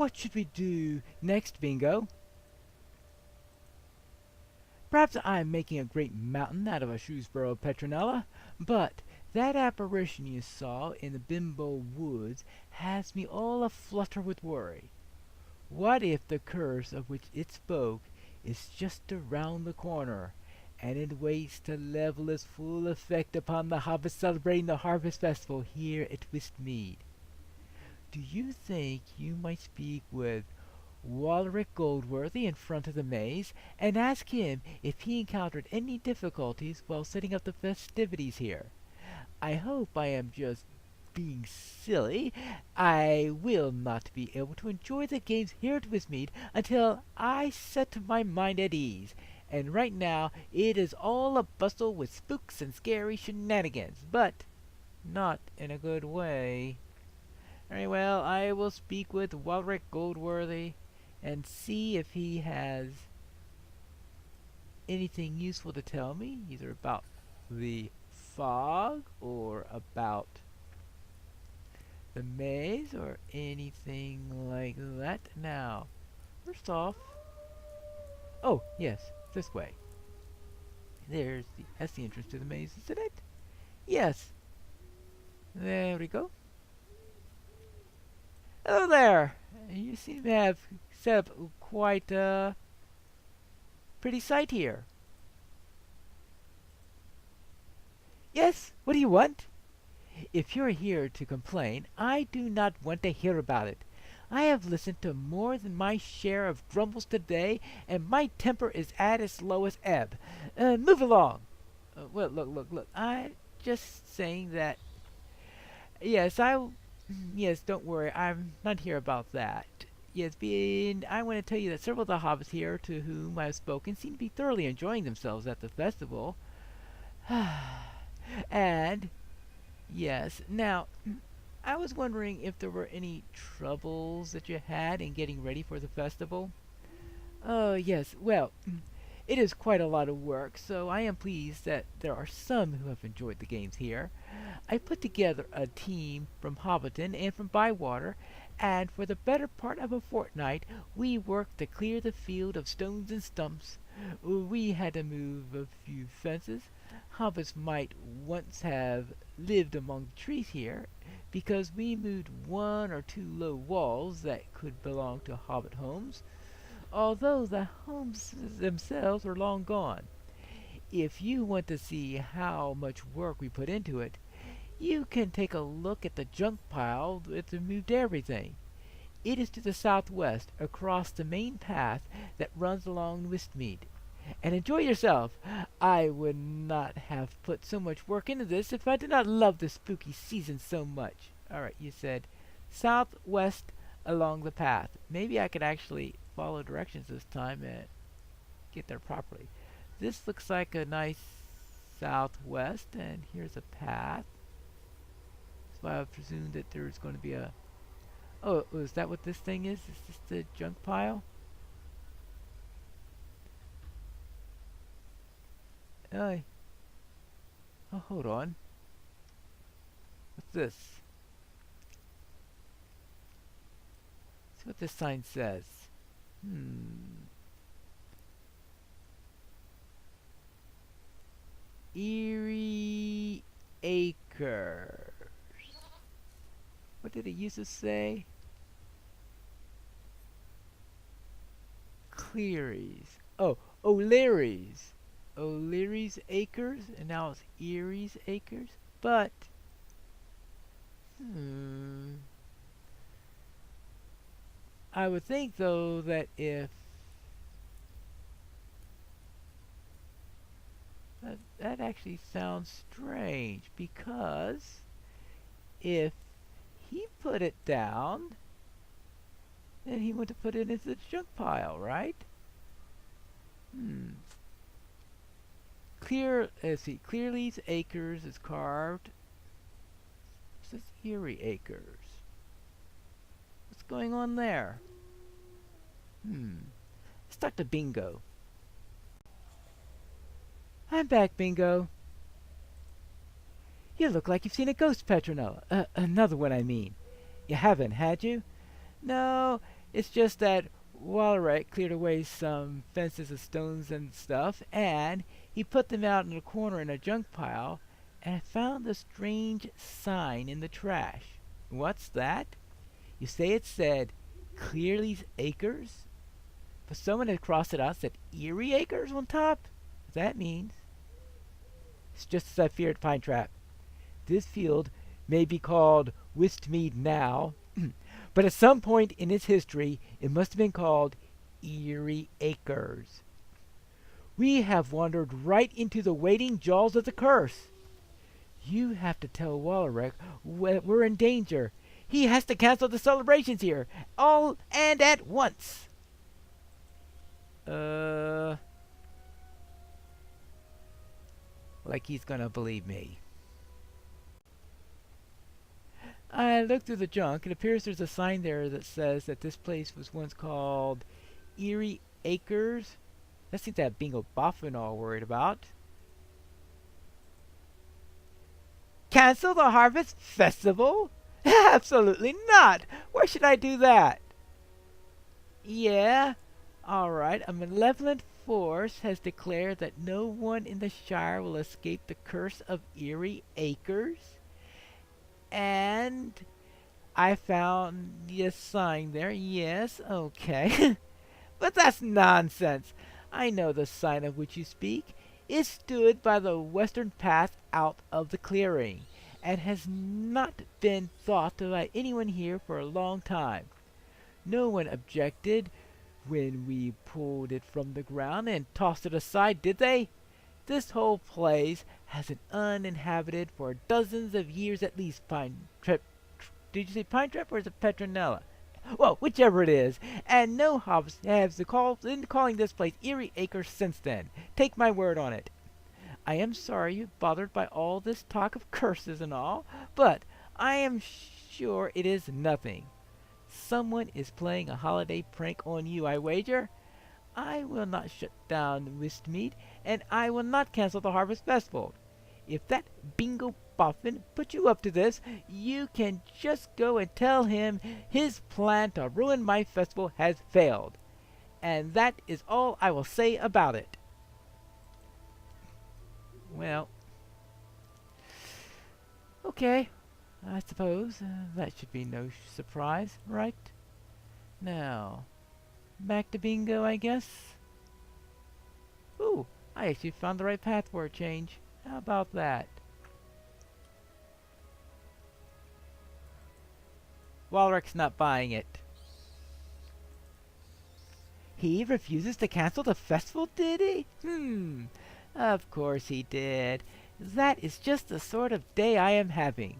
what should we do next, Bingo? Perhaps I'm making a great mountain out of a Shrewsbury Petronella, but that apparition you saw in the Bimbo Woods has me all aflutter with worry. What if the curse of which it spoke is just around the corner, and it waits to level its full effect upon the hobbits celebrating the Harvest Festival here at Wistmead? Do you think you might speak with Walrick Goldworthy in front of the maze and ask him if he encountered any difficulties while setting up the festivities here? I hope I am just being silly. I will not be able to enjoy the games here at Wistmead until I set my mind at ease, and right now it is all a bustle with spooks and scary shenanigans, but not in a good way. Very well, I will speak with Walrick Goldworthy and see if he has anything useful to tell me, either about the fog or about the maze or anything like that. Now, first off, oh yes, this way. That's the entrance to the maze, isn't it? Yes. There we go. Hello there. You seem to have set up quite a pretty sight here. Yes, what do you want? If you're here to complain, I do not want to hear about it. I have listened to more than my share of grumbles today, and my temper is at its lowest ebb. Move along. Well, look. I'm just saying that. Yes, Yes, don't worry. I'm not here about that. Yes, I want to tell you that several of the hobbits here to whom I have spoken seem to be thoroughly enjoying themselves at the festival. And yes, now I was wondering if there were any troubles that you had in getting ready for the festival. Oh, yes. Well, it is quite a lot of work, so I am pleased that there are some who have enjoyed the games here. I put together a team from Hobbiton and from Bywater, and for the better part of a fortnight we worked to clear the field of stones and stumps. We had to move a few fences. Hobbits might once have lived among the trees here, because we moved one or two low walls that could belong to hobbit homes, although the homes themselves are long gone. If you want to see how much work we put into it, you can take a look at the junk pile that removed everything. It is to the southwest, across the main path that runs along Wistmead. And enjoy yourself. I would not have put so much work into this if I did not love the spooky season so much. Alright, you said southwest along the path. Maybe I could actually follow directions this time and get there properly. This looks like a nice southwest, and here's a path. So I presumed that there's going to be a... Oh, is that what this thing is? Is this the junk pile? Oh, hold on. What's this? See what this sign says. Eerie Acres. What did it used to say? Cleary's. Oh, O'Leary's. O'Leary's Acres, and now it's Eerie's Acres. But, I would think, though, that if that actually sounds strange, because if he put it down, then he went to put it into the junk pile, right? Let's see, Clearly's Acres is carved. This is Eerie Acres. What's going on there? Let's talk to Bingo. I'm back, Bingo. You look like you've seen a ghost, Petronella. Another one, I mean. You haven't, had you? No, It's just that Walrek cleared away some fences of stones and stuff, and he put them out in a corner in a junk pile, and I found a strange sign in the trash. What's that? You say it said Clearly's Acres? But someone had crossed it out and said Eerie Acres on top? That means it's just as I feared, Pine Trap. This field may be called Wistmead now, but at some point in its history, it must have been called Eerie Acres. We have wandered right into the waiting jaws of the curse. You have to tell Walrek we're in danger. He has to cancel the celebrations here, all and at once. Like he's gonna believe me. I looked through the junk. It appears there's a sign there that says that this place was once called Eerie Acres. That's that Bingo Boffin all worried about. Cancel the Harvest Festival? Absolutely not! Why should I do that? Yeah, alright. A malevolent force has declared that no one in the Shire will escape the curse of Eerie Acres. And I found the sign there. Yes, okay. But that's nonsense. I know the sign of which you speak. It stood by the western path out of the clearing, and has not been thought of by anyone here for a long time. No one objected when we pulled it from the ground and tossed it aside, did they? This whole place has been uninhabited for dozens of years at least, Pine Trap. Did you say Pine Trap or is it Petronella? Well, whichever it is. And no hobbs has been calling this place Eerie Acres since then. Take my word on it. I am sorry you're bothered by all this talk of curses and all, but I am sure it is nothing. Someone is playing a holiday prank on you, I wager. I will not shut down Wistmead, and I will not cancel the Harvest Festival. If that Bingo Boffin put you up to this, you can just go and tell him his plan to ruin my festival has failed. And that is all I will say about it. Well, okay, I suppose that should be no surprise, right? Now, back to Bingo, I guess. Ooh, I actually found the right path for a change. How about that? Walrek's not buying it. He refuses to cancel the festival, did he? Of course he did. That is just the sort of day I am having.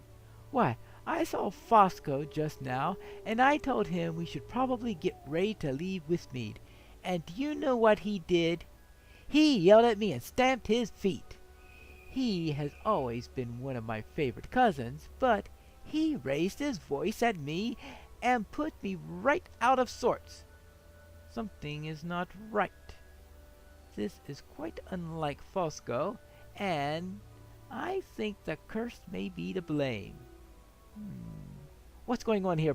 Why, I saw Fosco just now, and I told him we should probably get ready to leave Wistmead. And do you know what he did? He yelled at me and stamped his feet. He has always been one of my favorite cousins, but he raised his voice at me and put me right out of sorts. Something is not right. This is quite unlike Fosco, and I think the curse may be to blame. What's going on here,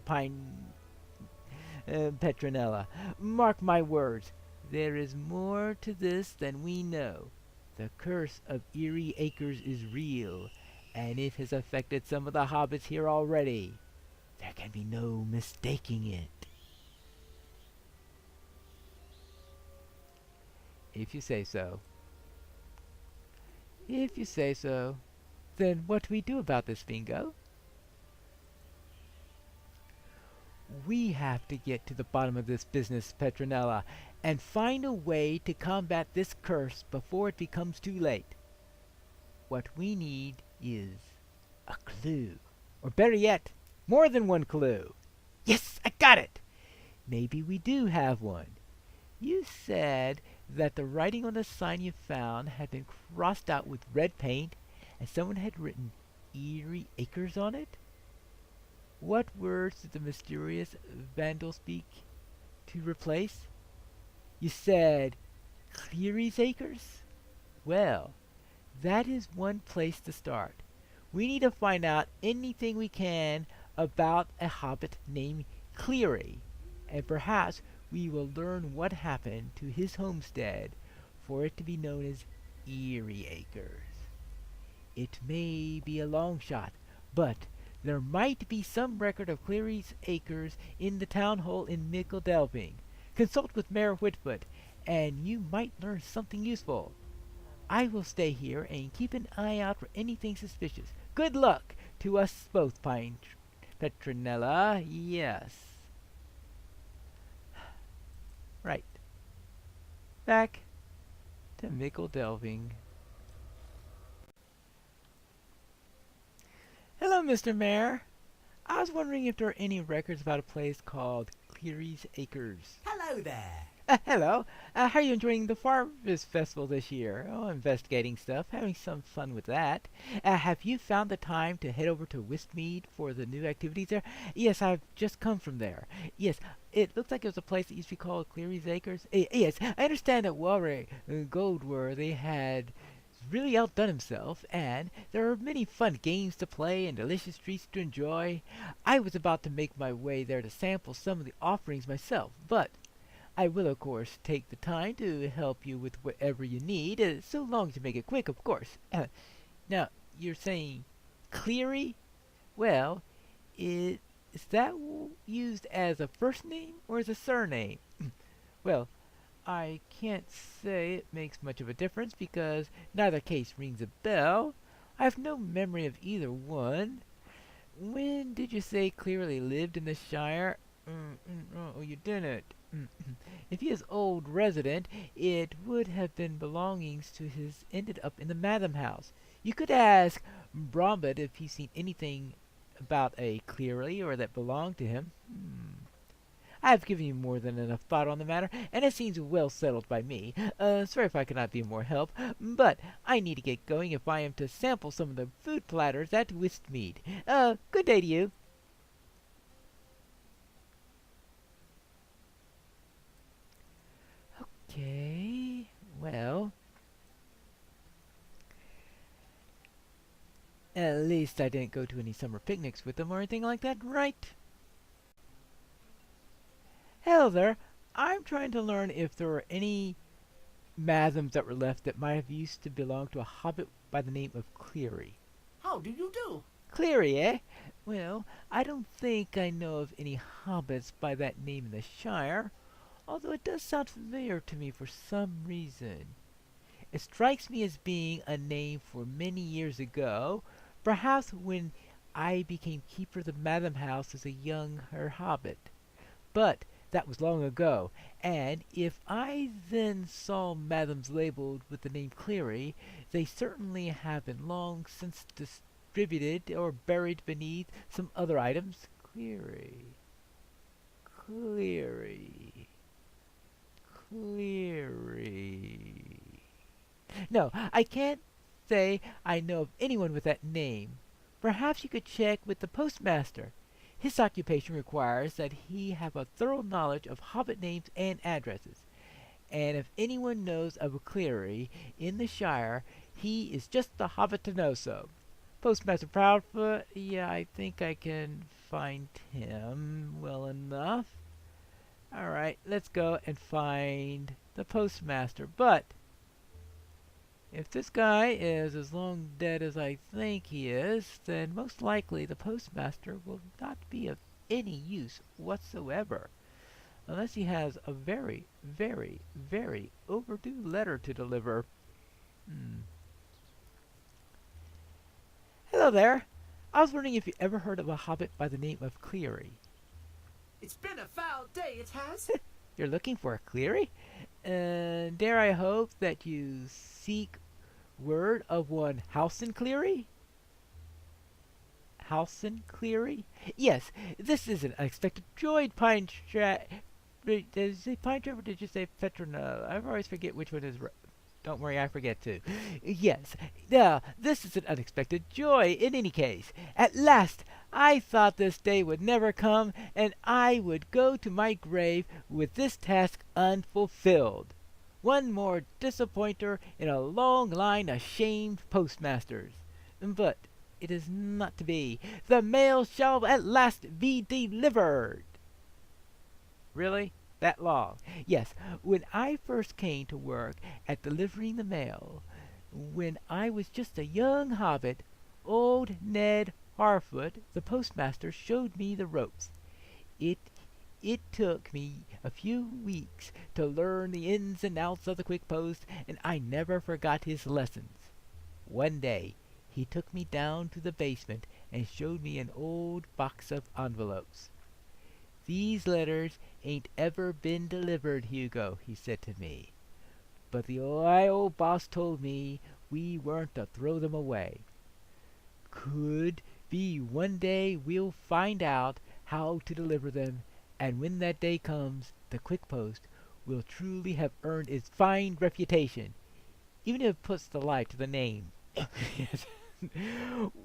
Petronella? Mark my words, there is more to this than we know. The curse of Eerie Acres is real, and it has affected some of the hobbits here already. There can be no mistaking it. If you say so. If you say so, then what do we do about this, Bingo? We have to get to the bottom of this business, Petronella, and find a way to combat this curse before it becomes too late. What we need is a clue. Or better yet, more than one clue. Yes, I got it! Maybe we do have one. You said that the writing on the sign you found had been crossed out with red paint, and someone had written Eerie Acres on it? What words did the mysterious vandal speak to replace? You said Cleary's Acres? Well, that is one place to start. We need to find out anything we can about a hobbit named Cleary. and perhaps we will learn what happened to his homestead for it to be known as Eerie Acres. It may be a long shot, but there might be some record of Cleary's acres in the town hall in Mickledelving. Consult with Mayor Whitfoot, and you might learn something useful. I will stay here and keep an eye out for anything suspicious. Good luck to us both, Petronella. Yes. Right. Back to Mickledelving. Hello, Mr. Mayor. I was wondering if there are any records about a place called Cleary's Acres. Hello there. Hello. How are you enjoying the Harvest Festival this year? Oh, investigating stuff, having some fun with that. Have you found the time to head over to Wistmead for the new activities there? Yes, I've just come from there. Yes, it looks like it was a place that used to be called Cleary's Acres. Yes, I understand that Walray Goldworthy had really outdone himself, and there are many fun games to play and delicious treats to enjoy. I was about to make my way there to sample some of the offerings myself, but I will, of course, take the time to help you with whatever you need, so long as you make it quick, of course. Now, you're saying Cleary? Well, is that used as a first name or as a surname? Well, I can't say it makes much of a difference because neither case rings a bell. I have no memory of either one. When did you say Cleary lived in the Shire? Oh, you didn't. If he is old resident, it would have been belongings to his ended up in the Madam House. You could ask Brombit if he's seen anything about a Cleary or that belonged to him. I have given you more than enough thought on the matter, and it seems well settled by me. Sorry if I cannot be of more help, but I need to get going if I am to sample some of the food platters at Wistmead. Good day to you. Okay, well, at least I didn't go to any summer picnics with them or anything like that, right? Hello there. I'm trying to learn if there are any Mathams that were left that might have used to belong to a hobbit by the name of Cleary. How do you do? Cleary, eh? Well, I don't think I know of any hobbits by that name in the Shire, although it does sound familiar to me for some reason. It strikes me as being a name for many years ago, perhaps when I became keeper of the Madam House as a younger hobbit. But that was long ago, and if I then saw madams labeled with the name Cleary, they certainly have been long since distributed or buried beneath some other items. Cleary. Cleary. Cleary. No, I can't say I know of anyone with that name. Perhaps you could check with the postmaster. His occupation requires that he have a thorough knowledge of hobbit names and addresses. And if anyone knows of a Cleary in the Shire, he is just the hobbit to know so. Postmaster Proudfoot, yeah, I think I can find him well enough. Alright, let's go and find the postmaster. But if this guy is as long dead as I think he is, then most likely the postmaster will not be of any use whatsoever, unless he has a very, very, very overdue letter to deliver. Hello there. I was wondering if you ever heard of a hobbit by the name of Cleary. It's been a foul day, it has. You're looking for a Cleary? Dare I hope that you seek word of one Howson Cleary? Howson Cleary? Yes, this is an unexpected joy, Pine Trap. Did you say Pine Trap or did you say Petronella? I always forget which one is right. Don't worry, I forget too. Yes, this is an unexpected joy in any case. At last, I thought this day would never come, and I would go to my grave with this task unfulfilled. One more disappointer in a long line of shamed postmasters. But it is not to be. The mail shall at last be delivered. Really? That long? Yes. When I first came to work at delivering the mail, when I was just a young hobbit, old Ned Harfoot, the postmaster, showed me the ropes. It it took me a few weeks to learn the ins and outs of the quick post, and I never forgot his lessons. One day he took me down to the basement and showed me an old box of envelopes. "These letters ain't ever been delivered, Hugo," he said to me, "but the old boss told me we weren't to throw them away. Could be one day we'll find out how to deliver them, and when that day comes, the quick post will truly have earned its fine reputation, even if it puts the life to the name." Yes.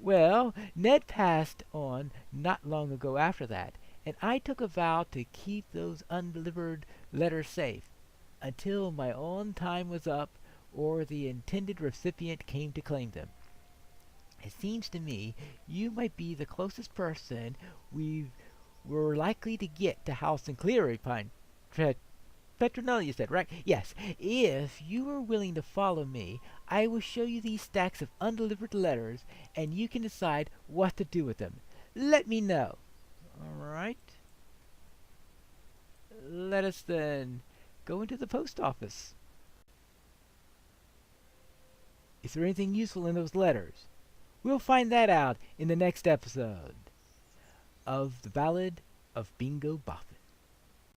Well, Ned passed on not long ago after that, and I took a vow to keep those undelivered letters safe until my own time was up or the intended recipient came to claim them. It seems to me you might be the closest person we were likely to get to house in Cleary, Petronella, you said, right? Yes. If you are willing to follow me, I will show you these stacks of undelivered letters, and you can decide what to do with them. Let me know. All right. Let us then go into the post office. Is there anything useful in those letters? We'll find that out in the next episode of The Ballad of Bingo Boffin.